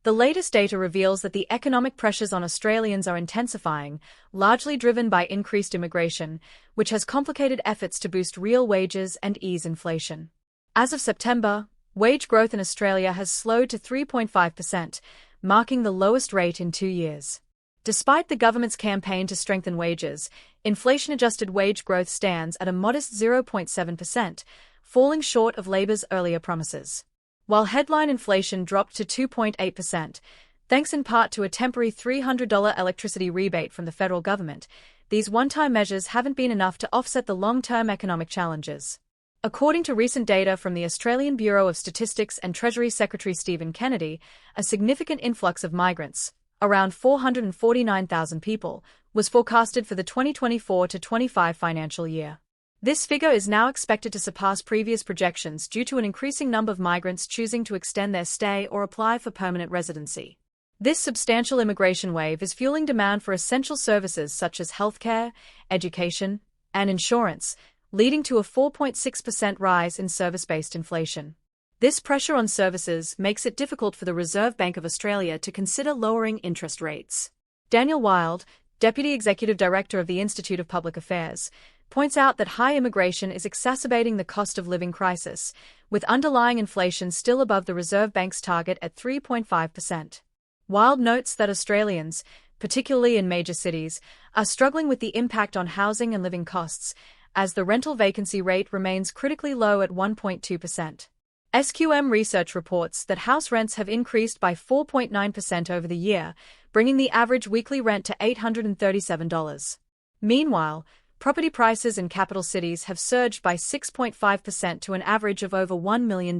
The latest data reveals that the economic pressures on Australians are intensifying, largely driven by increased immigration, which has complicated efforts to boost real wages and ease inflation. As of September, wage growth in Australia has slowed to 3.5%, marking the lowest rate in 2 years. Despite the government's campaign to strengthen wages, inflation-adjusted wage growth stands at a modest 0.7%, falling short of Labor's earlier promises. While headline inflation dropped to 2.8%, thanks in part to a temporary $300 electricity rebate from the federal government, these one-time measures haven't been enough to offset the long-term economic challenges. According to recent data from the Australian Bureau of Statistics and Treasury Secretary Stephen Kennedy, a significant influx of migrants, around 449,000 people, was forecasted for the 2024-25 financial year. This figure is now expected to surpass previous projections due to an increasing number of migrants choosing to extend their stay or apply for permanent residency. This substantial immigration wave is fueling demand for essential services such as healthcare, education, and insurance, leading to a 4.6% rise in service-based inflation. This pressure on services makes it difficult for the Reserve Bank of Australia to consider lowering interest rates. Daniel Wild, Deputy Executive Director of the Institute of Public Affairs, points out that high immigration is exacerbating the cost of living crisis, with underlying inflation still above the Reserve Bank's target at 3.5%. Wild notes that Australians, particularly in major cities, are struggling with the impact on housing and living costs, as the rental vacancy rate remains critically low at 1.2%. SQM research reports that house rents have increased by 4.9% over the year, bringing the average weekly rent to $837. Meanwhile, property prices in capital cities have surged by 6.5% to an average of over $1 million.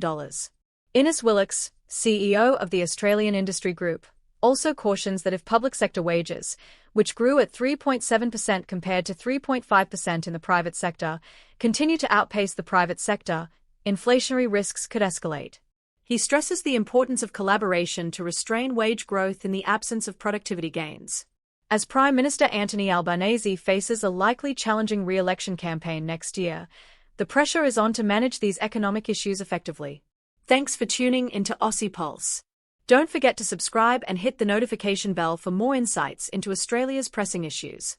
Innes Willox, CEO of the Australian Industry Group, also cautions that if public sector wages, which grew at 3.7% compared to 3.5% in the private sector, continue to outpace the private sector, inflationary risks could escalate. He stresses the importance of collaboration to restrain wage growth in the absence of productivity gains. As Prime Minister Anthony Albanese faces a likely challenging re-election campaign next year, the pressure is on to manage these economic issues effectively. Thanks for tuning into Aussie Pulse. Don't forget to subscribe and hit the notification bell for more insights into Australia's pressing issues.